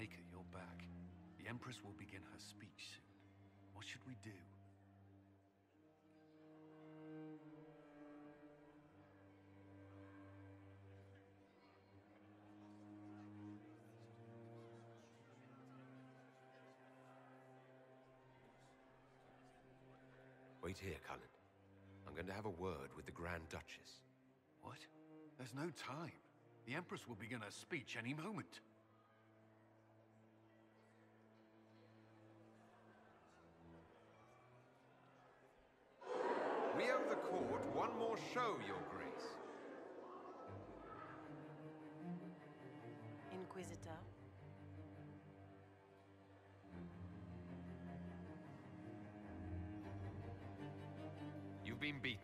Maker, you're back. The Empress will begin her speech soon. What should we do? Wait here, Cullen. I'm going to have a word with the Grand Duchess. What? There's no time. The Empress will begin her speech any moment. We owe the court one more show, Your Grace. Inquisitor. You've been beaten.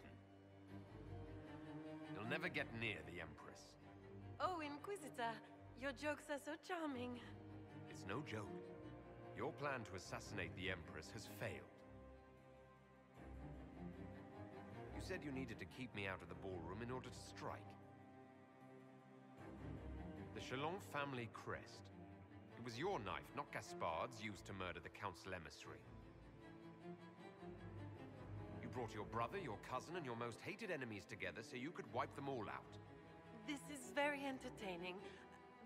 You'll never get near the Empress. Oh, Inquisitor, your jokes are so charming. It's no joke. Your plan to assassinate the Empress has failed. You said you needed to keep me out of the ballroom in order to strike. The Chalon family crest. It was your knife, not Gaspard's, used to murder the Council emissary. You brought your brother, your cousin, and your most hated enemies together so you could wipe them all out. This is very entertaining,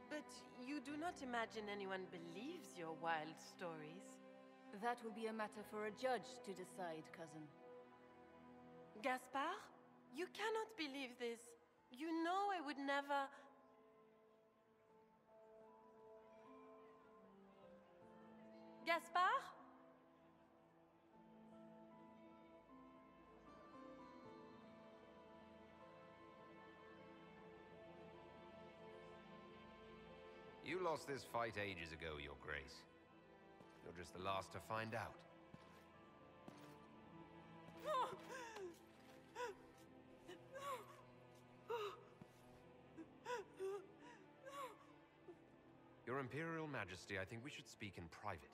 but you do not imagine anyone believes your wild stories. That will be a matter for a judge to decide, cousin. Gaspard? You cannot believe this. You know I would never... Gaspard? You lost this fight ages ago, Your Grace. You're just the last to find out. Your Imperial Majesty, I think we should speak in private.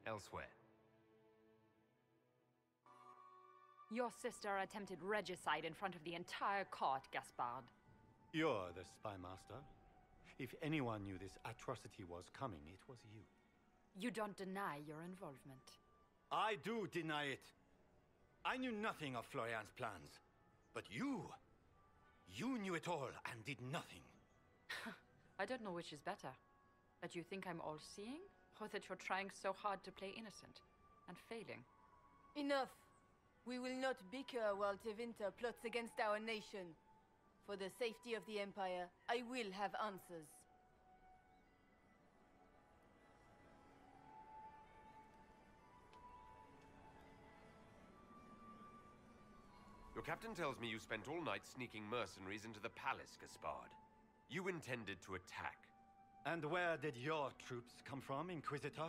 Elsewhere. Your sister attempted regicide in front of the entire court, Gaspard. You're the spy master. If anyone knew this atrocity was coming, it was you. You don't deny your involvement. I do deny it. I knew nothing of Florian's plans. But you knew it all and did nothing. I don't know which is better. That you think I'm all-seeing, or that you're trying so hard to play innocent and failing. Enough! We will not bicker while Tevinter plots against our nation. For the safety of the Empire, I will have answers. Your captain tells me you spent all night sneaking mercenaries into the palace, Gaspard. You intended to attack. And where did your troops come from, Inquisitor?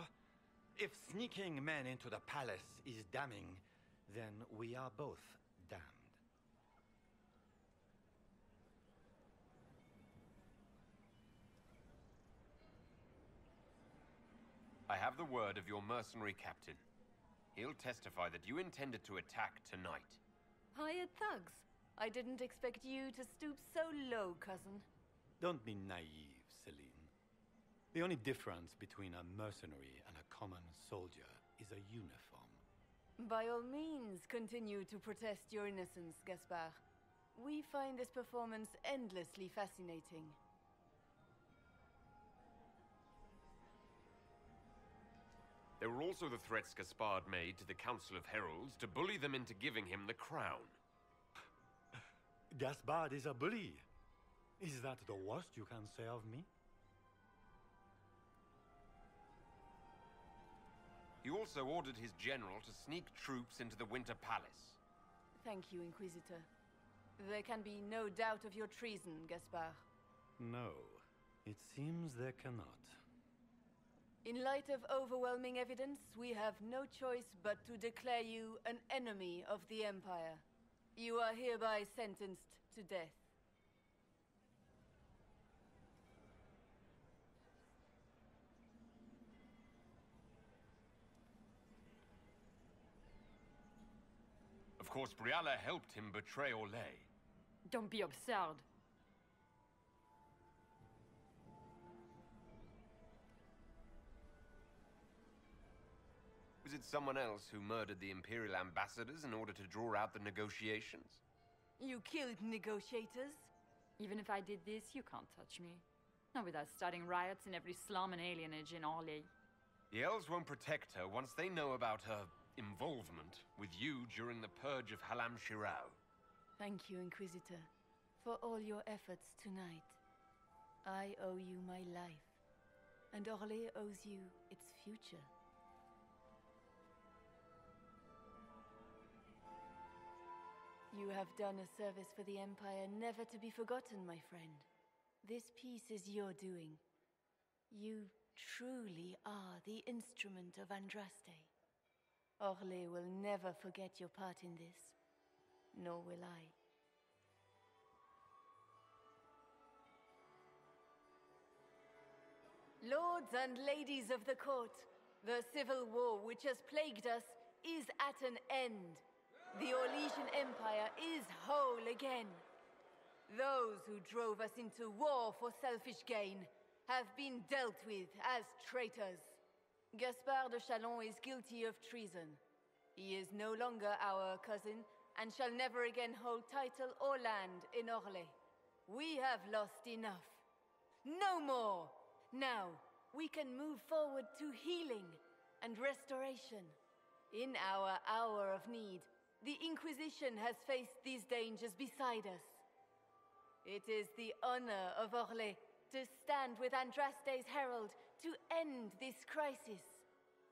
If sneaking men into the palace is damning, then we are both damned. I have the word of your mercenary captain. He'll testify that you intended to attack tonight. Hired thugs. I didn't expect you to stoop so low, cousin. Don't be naive, Celine. The only difference between a mercenary and a common soldier is a uniform. By all means, continue to protest your innocence, Gaspard. We find this performance endlessly fascinating. There were also the threats Gaspard made to the Council of Heralds to bully them into giving him the crown. Gaspard is a bully. Is that the worst you can say of me? He also ordered his general to sneak troops into the Winter Palace. Thank you, Inquisitor. There can be no doubt of your treason, Gaspard. No, it seems there cannot. In light of overwhelming evidence, we have no choice but to declare you an enemy of the Empire. You are hereby sentenced to death. Of course, Briala helped him betray Orlais. Don't be absurd. Was it someone else who murdered the Imperial ambassadors in order to draw out the negotiations? You killed negotiators? Even if I did this, you can't touch me. Not without starting riots in every slum and alienage in Orly. The elves won't protect her once they know about her involvement with you during the purge of Halam Shirao. Thank you, Inquisitor, for all your efforts tonight. I owe you my life, and Orly owes you its future. You have done a service for the Empire never to be forgotten, my friend. This piece is your doing. You truly are the instrument of Andraste. Orly will never forget your part in this, nor will I. Lords and ladies of the court, the civil war which has plagued us is at an end. The Orlesian Empire is whole again. Those who drove us into war for selfish gain have been dealt with as traitors. Gaspard de Chalon is guilty of treason. He is no longer our cousin and shall never again hold title or land in Orly. We have lost enough. No more! Now, we can move forward to healing and restoration. In our hour of need, the Inquisition has faced these dangers beside us. It is the honor of Orly to stand with Andraste's herald to end this crisis.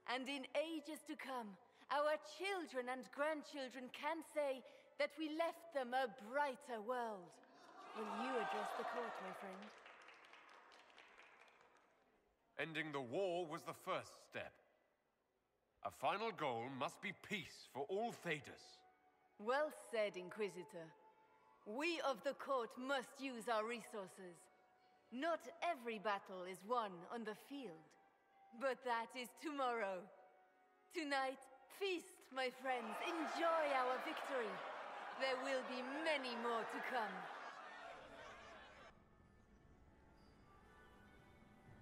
And in ages to come, our children and grandchildren can say that we left them a brighter world. Will you address the court, my friend? Ending the war was the first step. A final goal must be peace for all Thedas. Well said, Inquisitor. We of the court must use our resources. Not every battle is won on the field, but that is tomorrow. Tonight, feast, my friends. Enjoy our victory. There will be many more to come.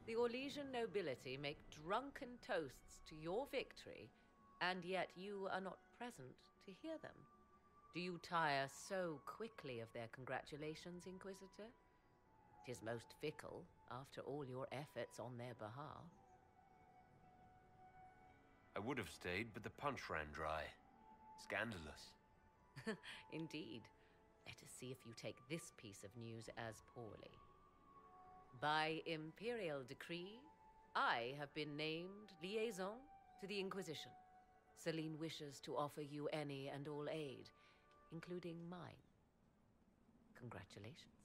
The Orlesian nobility make drunken toasts to your victory, and yet you are not present to hear them. Do you tire so quickly of their congratulations, Inquisitor? 'Tis most fickle, after all your efforts on their behalf. I would have stayed, but the punch ran dry. Scandalous. Indeed. Let us see if you take this piece of news as poorly. By imperial decree, I have been named liaison to the Inquisition. Celine wishes to offer you any and all aid, including mine. Congratulations.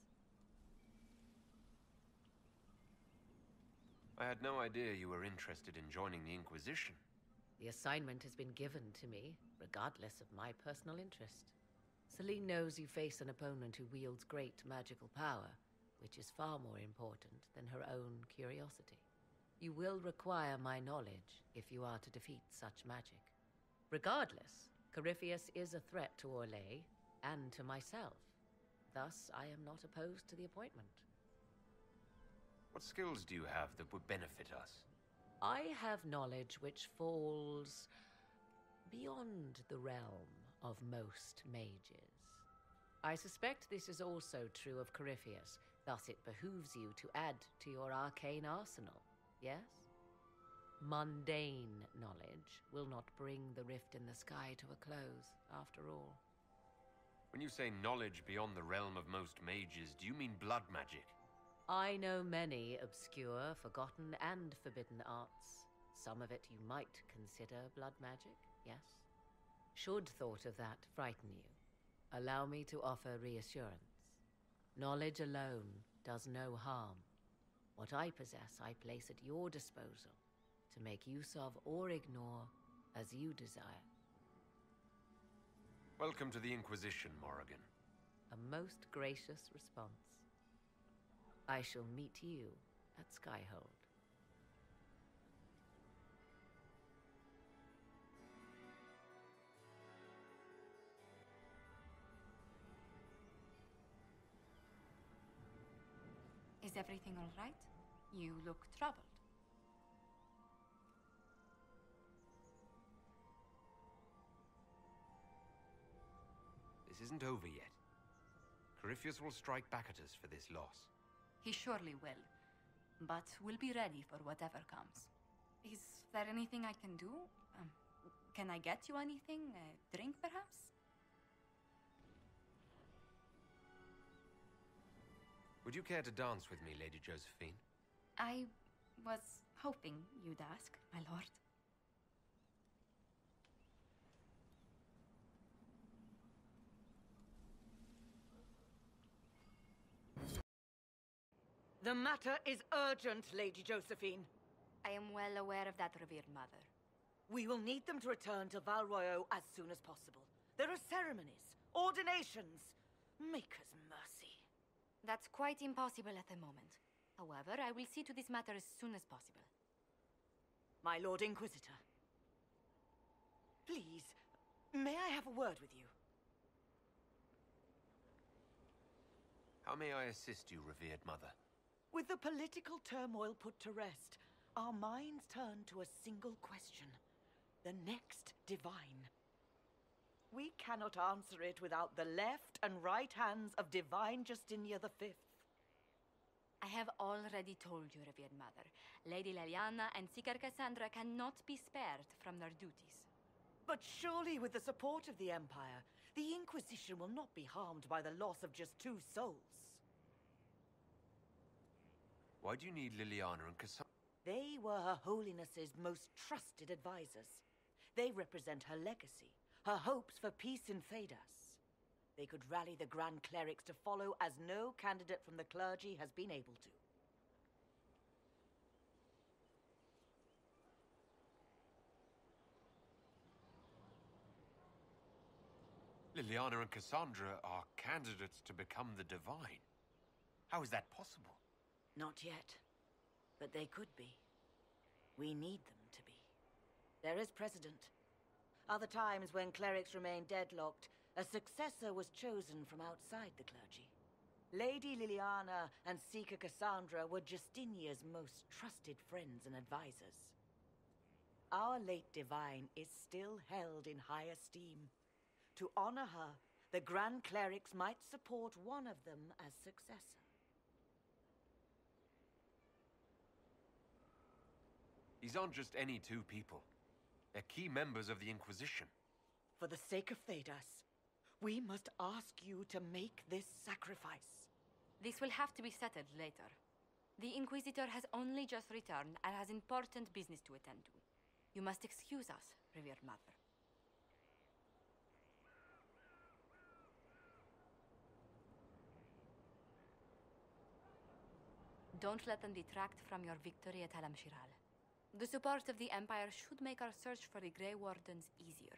I had no idea you were interested in joining the Inquisition. The assignment has been given to me, regardless of my personal interest. Celine knows you face an opponent who wields great magical power, which is far more important than her own curiosity. You will require my knowledge if you are to defeat such magic. Regardless, Corypheus is a threat to Orlais and to myself. Thus, I am not opposed to the appointment. What skills do you have that would benefit us? I have knowledge which falls beyond the realm of most mages. I suspect this is also true of Corypheus, thus it behooves you to add to your arcane arsenal, yes? Mundane knowledge will not bring the rift in the sky to a close, after all. When you say knowledge beyond the realm of most mages, do you mean blood magic? I know many obscure, forgotten, and forbidden arts. Some of it you might consider blood magic, yes? Should thought of that frighten you, allow me to offer reassurance. Knowledge alone does no harm. What I possess, I place at your disposal to make use of or ignore as you desire. Welcome to the Inquisition, Morrigan. A most gracious response. I shall meet you at Skyhold. Is everything all right? You look troubled. This isn't over yet. Corypheus will strike back at us for this loss. He surely will. But we'll be ready for whatever comes. Is there anything I can do? Can I get you anything? A drink, perhaps? Would you care to dance with me, Lady Josephine? I was hoping you'd ask, my lord. The matter is urgent, Lady Josephine. I am well aware of that, revered mother. We will need them to return to Val Royeaux as soon as possible. There are ceremonies, ordinations. Maker's mercy. That's quite impossible at the moment. However, I will see to this matter as soon as possible. My Lord Inquisitor. Please, may I have a word with you? How may I assist you, revered mother? With the political turmoil put to rest, our minds turn to a single question. The next divine. We cannot answer it without the left and right hands of Divine Justinia V. I have already told you, revered mother. Lady Leliana and Seeker Cassandra cannot be spared from their duties. But surely with the support of the Empire, the Inquisition will not be harmed by the loss of just 2 souls. Why do you need Liliana and Cassandra? They were Her Holiness's most trusted advisors. They represent her legacy, her hopes for peace in Thedas. They could rally the Grand Clerics to follow as no candidate from the clergy has been able to. Liliana and Cassandra are candidates to become the Divine. How is that possible? Not yet, but they could be. We need them to be. There is precedent. Other times when clerics remained deadlocked, a successor was chosen from outside the clergy. Lady Liliana and Seeker Cassandra were Justinia's most trusted friends and advisors. Our late divine is still held in high esteem. To honor her, the Grand Clerics might support one of them as successor. These aren't just any 2 people. They're key members of the Inquisition. For the sake of Thedas, we must ask you to make this sacrifice. This will have to be settled later. The Inquisitor has only just returned and has important business to attend to. You must excuse us, revered mother. Don't let them detract from your victory at Alam-Shiral. The support of the Empire should make our search for the Grey Wardens easier.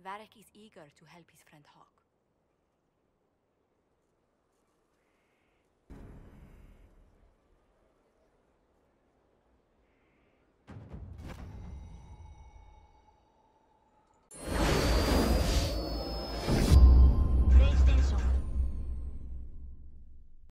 Varric is eager to help his friend Hawk.